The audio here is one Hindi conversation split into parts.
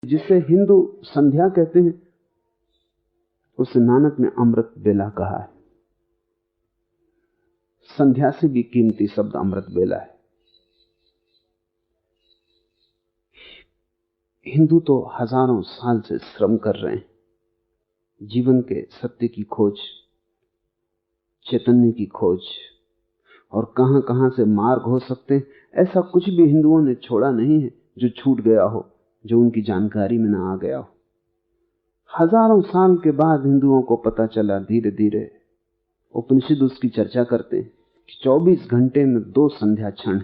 जिसे हिंदू संध्या कहते हैं उसे नानक ने अमृत बेला कहा है। संध्या से भी कीमती शब्द अमृत बेला है। हिंदू तो हजारों साल से श्रम कर रहे हैं, जीवन के सत्य की खोज, चैतन्य की खोज, और कहां कहां से मार्ग हो सकते हैं ऐसा कुछ भी हिंदुओं ने छोड़ा नहीं है जो छूट गया हो, जो उनकी जानकारी में ना आ गया हो। हजारों साल के बाद हिंदुओं को पता चला, धीरे धीरे उपनिषद उसकी चर्चा करते हैं कि 24 घंटे में 2 संध्या क्षण।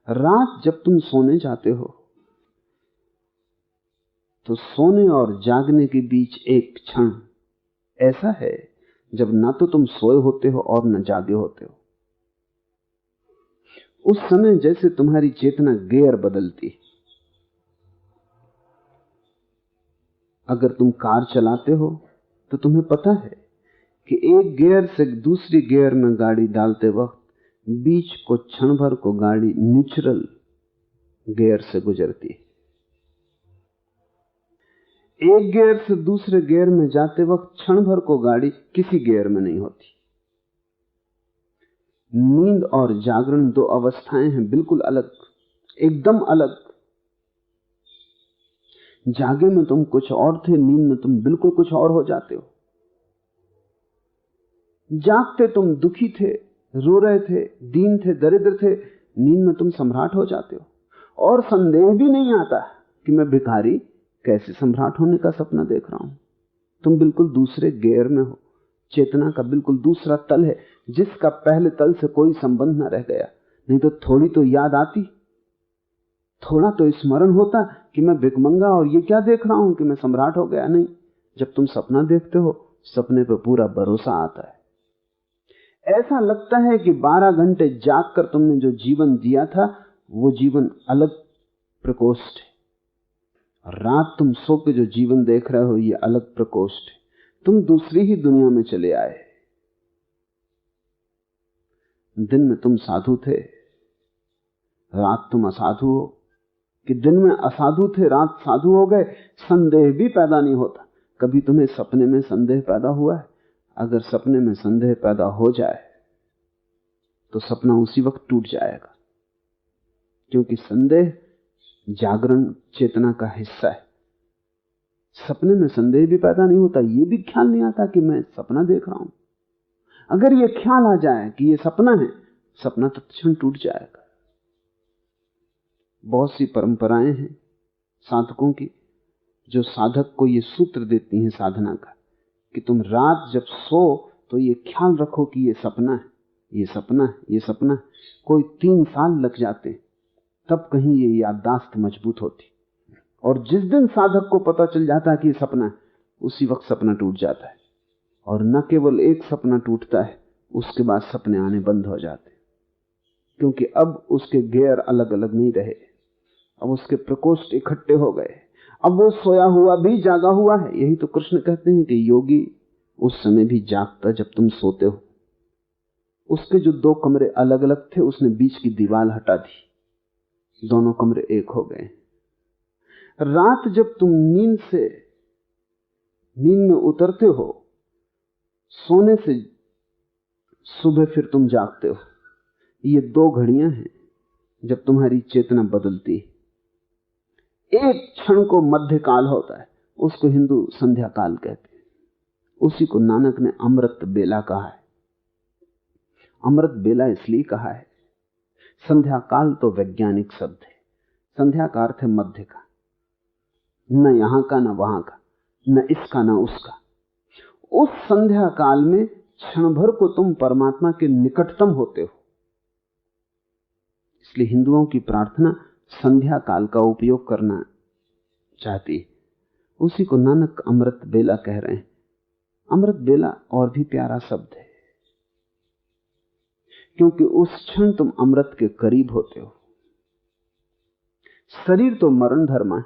रात जब तुम सोने जाते हो तो सोने और जागने के बीच एक क्षण ऐसा है जब ना तो तुम सोए होते हो और न जागे होते हो। उस समय जैसे तुम्हारी चेतना गियर बदलती है। अगर तुम कार चलाते हो तो तुम्हें पता है कि एक गियर से दूसरी गियर में गाड़ी डालते वक्त बीच को क्षण भर को गाड़ी न्यूट्रल गियर से गुजरती है। एक गियर से दूसरे गियर में जाते वक्त क्षण भर को गाड़ी किसी गियर में नहीं होती। नींद और जागरण 2 अवस्थाएं हैं, बिल्कुल अलग, एकदम अलग। जागे में तुम कुछ और थे, नींद में तुम बिल्कुल कुछ और हो जाते हो। जागते तुम दुखी थे, रो रहे थे, दीन थे, दरिद्र थे, नींद में तुम सम्राट हो जाते हो। और संदेह भी नहीं आता कि मैं भिखारी कैसे सम्राट होने का सपना देख रहा हूं। तुम बिल्कुल दूसरे गियर में हो। चेतना का बिल्कुल दूसरा तल है जिसका पहले तल से कोई संबंध न रह गया। नहीं तो थोड़ी तो याद आती, थोड़ा तो स्मरण होता कि मैं भिखमंगा और ये क्या देख रहा हूं कि मैं सम्राट हो गया। नहीं, जब तुम सपना देखते हो सपने पर पूरा भरोसा आता है। ऐसा लगता है कि 12 घंटे जाग कर तुमने जो जीवन जिया था वो जीवन अलग प्रकोष्ठ है, और रात तुम सो के जो जीवन देख रहे हो ये अलग प्रकोष्ठ है। तुम दूसरी ही दुनिया में चले आए। दिन में तुम साधु थे, रात तुम असाधु हो, कि दिन में असाधु थे, रात साधु हो गए। संदेह भी पैदा नहीं होता। कभी तुम्हें सपने में संदेह पैदा हुआ है? अगर सपने में संदेह पैदा हो जाए तो सपना उसी वक्त टूट जाएगा, क्योंकि संदेह जागरण चेतना का हिस्सा है। सपने में संदेह भी पैदा नहीं होता, यह भी ख्याल नहीं आता कि मैं सपना देख रहा हूं। अगर यह ख्याल आ जाए कि यह सपना है, सपना तत्क्षण टूट जाएगा। बहुत सी परंपराएं हैं साधकों की जो साधक को यह सूत्र देती हैं साधना का कि तुम रात जब सो तो यह ख्याल रखो कि यह सपना है, यह सपना है, यह सपना है। कोई 3 साल लग जाते हैं तब कहीं ये याददाश्त मजबूत होती, और जिस दिन साधक को पता चल जाता है कि ये सपना है, उसी वक्त सपना टूट जाता है। और न केवल एक सपना टूटता है, उसके बाद सपने आने बंद हो जाते, क्योंकि अब उसके गियर अलग अलग नहीं रहे, अब उसके प्रकोष्ठ इकट्ठे हो गए। अब वो सोया हुआ भी जागा हुआ है। यही तो कृष्ण कहते हैं कि योगी उस समय भी जागता जब तुम सोते हो। उसके जो 2 कमरे अलग अलग थे उसने बीच की दीवार हटा दी, दोनों कमरे एक हो गए। रात जब तुम नींद में उतरते हो, सोने से सुबह फिर तुम जागते हो, ये 2 घड़ियां हैं जब तुम्हारी चेतना बदलती है। एक क्षण को मध्य काल होता है, उसको हिंदू संध्या काल कहते हैं। उसी को नानक ने अमृत बेला कहा है। अमृत बेला इसलिए कहा है, संध्या काल तो वैज्ञानिक शब्द है। संध्या का अर्थ है मध्य का, न यहां का न वहां का, न इसका न उसका। उस संध्या काल में क्षण भर को तुम परमात्मा के निकटतम होते हो। इसलिए हिंदुओं की प्रार्थना संध्या काल का उपयोग करना चाहती है। उसी को नानक अमृत बेला कह रहे हैं। अमृत बेला और भी प्यारा शब्द है, क्योंकि उस क्षण तुम अमृत के करीब होते हो। शरीर तो मरण धर्मा है।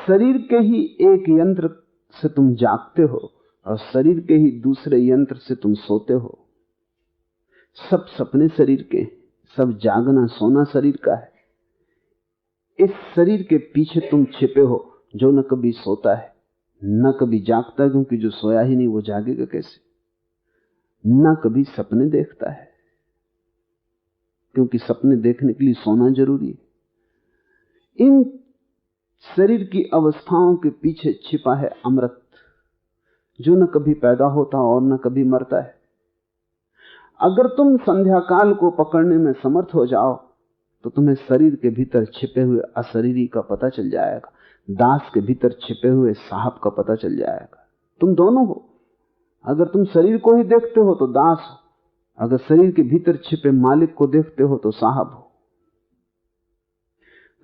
शरीर के ही एक यंत्र से तुम जागते हो और शरीर के ही दूसरे यंत्र से तुम सोते हो। सब सपने शरीर के, सब जागना सोना शरीर का है। इस शरीर के पीछे तुम छिपे हो जो न कभी सोता है न कभी जागता है, क्योंकि जो सोया ही नहीं वो जागेगा कैसे, न कभी सपने देखता है क्योंकि सपने देखने के लिए सोना जरूरी है। इन शरीर की अवस्थाओं के पीछे छिपा है अमृत, जो न कभी पैदा होता और न कभी मरता है। अगर तुम संध्या काल को पकड़ने में समर्थ हो जाओ तो तुम्हें शरीर के भीतर छिपे हुए अशरीरी का पता चल जाएगा, दास के भीतर छिपे हुए साहब का पता चल जाएगा। तुम दोनों हो। अगर तुम शरीर को ही देखते हो तो दास हो, अगर शरीर के भीतर छिपे मालिक को देखते हो तो साहब हो।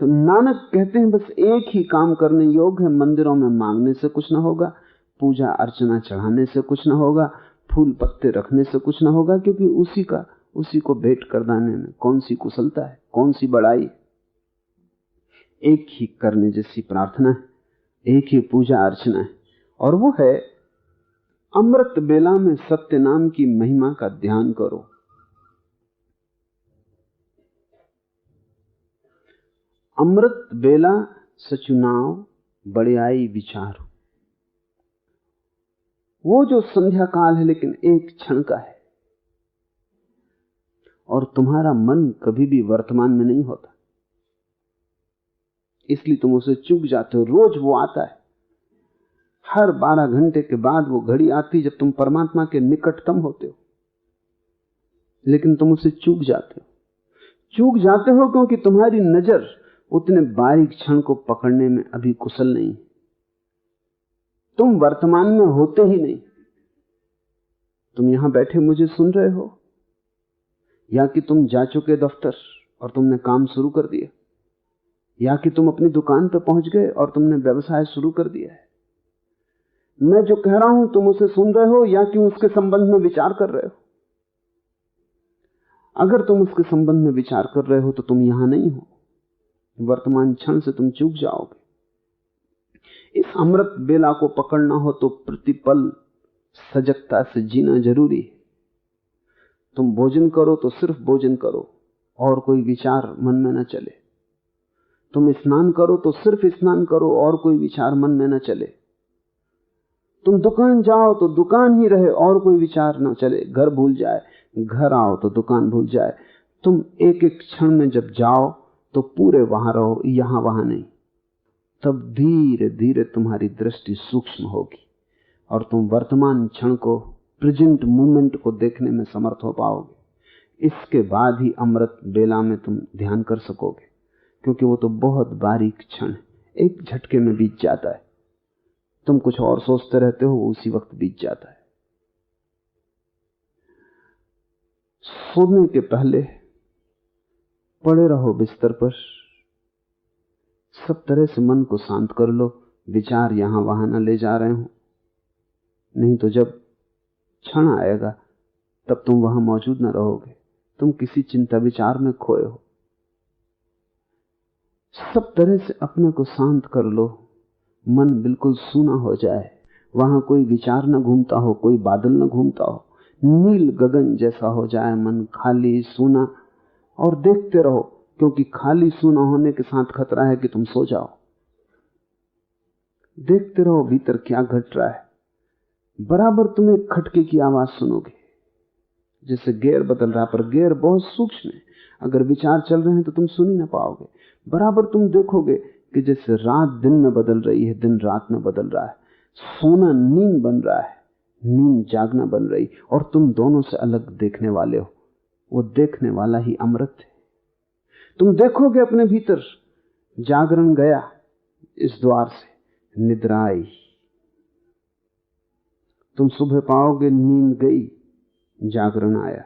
तो नानक कहते हैं बस एक ही काम करने योग्य है, मंदिरों में मांगने से कुछ ना होगा, पूजा अर्चना चढ़ाने से कुछ ना होगा, फूल पत्ते रखने से कुछ ना होगा, क्योंकि उसी को भेंट कर देने में कौन सी कुशलता है, कौन सी बड़ाई। एक ही करने जैसी प्रार्थना है, एक ही पूजा अर्चना है, और वो है अमृत बेला में सत्य नाम की महिमा का ध्यान करो। अमृत बेला सचुनाव बड़ियाई विचार, वो जो संध्या काल है लेकिन एक क्षण का है, और तुम्हारा मन कभी भी वर्तमान में नहीं होता, इसलिए तुम उसे चूक जाते हो। रोज वो आता है, हर 12 घंटे के बाद वो घड़ी आती जब तुम परमात्मा के निकटतम होते हो, लेकिन तुम उसे चूक जाते हो क्योंकि तुम्हारी नजर उतने बारीक क्षण को पकड़ने में अभी कुशल नहीं। तुम वर्तमान में होते ही नहीं। तुम यहां बैठे मुझे सुन रहे हो, या कि तुम जा चुके दफ्तर और तुमने काम शुरू कर दिया, या कि तुम अपनी दुकान पर पहुंच गए और तुमने व्यवसाय शुरू कर दिया है। मैं जो कह रहा हूं तुम उसे सुन रहे हो, या कि उसके संबंध में विचार कर रहे हो। अगर तुम उसके संबंध में विचार कर रहे हो तो तुम यहां नहीं हो, वर्तमान क्षण से तुम चूक जाओगे। इस अमृत बेला को पकड़ना हो तो प्रतिपल सजगता से जीना जरूरी है। तुम भोजन करो तो सिर्फ भोजन करो और कोई विचार मन में न चले। तुम स्नान करो तो सिर्फ स्नान करो और कोई विचार मन में न चले। तुम दुकान जाओ तो दुकान ही रहे और कोई विचार न चले। घर भूल जाए, घर आओ तो दुकान भूल जाए। तुम एक एक क्षण में जब जाओ तो पूरे वहां रहो, यहां वहां नहीं। तब धीरे धीरे तुम्हारी दृष्टि सूक्ष्म होगी और तुम वर्तमान क्षण को, प्रेजेंट मोमेंट को देखने में समर्थ हो पाओगे। इसके बाद ही अमृत बेला में तुम ध्यान कर सकोगे, क्योंकि वो तो बहुत बारीक क्षण है, एक झटके में बीत जाता है। तुम कुछ और सोचते रहते हो, वो उसी वक्त बीत जाता है। सोने के पहले पड़े रहो बिस्तर पर, सब तरह से मन को शांत कर लो, विचार यहां वहां न ले जा रहे हो, नहीं तो जब क्षण आएगा तब तुम वहां मौजूद न रहोगे, तुम किसी चिंता विचार में खोए हो। सब तरह से अपने को शांत कर लो, मन बिल्कुल सूना हो जाए, वहां कोई विचार न घूमता हो, कोई बादल न घूमता हो, नील गगन जैसा हो जाए मन, खाली सूना। और देखते रहो, क्योंकि खाली सूना होने के साथ खतरा है कि तुम सो जाओ। देखते रहो भीतर क्या घट रहा है। बराबर तुम एक खटके की आवाज सुनोगे, जैसे गेयर बदल रहा है, पर गेयर बहुत सूक्ष्म है, अगर विचार चल रहे हैं तो तुम सुन ही ना पाओगे। बराबर तुम देखोगे कि जैसे रात दिन में बदल रही है, दिन रात में बदल रहा है, सोना नींद बन रहा है, नींद जागना बन रही, और तुम दोनों से अलग देखने वाले हो। वो देखने वाला ही अमृत है। तुम देखोगे अपने भीतर, जागरण गया इस द्वार से, निद्रा आई। तुम सुबह पाओगे नींद गई, जागरण आया।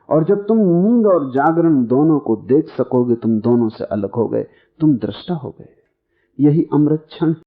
और जब तुम नींद और जागरण दोनों को देख सकोगे, तुम दोनों से अलग हो गए, तुम दृष्टा हो गए। यही अमृत क्षण।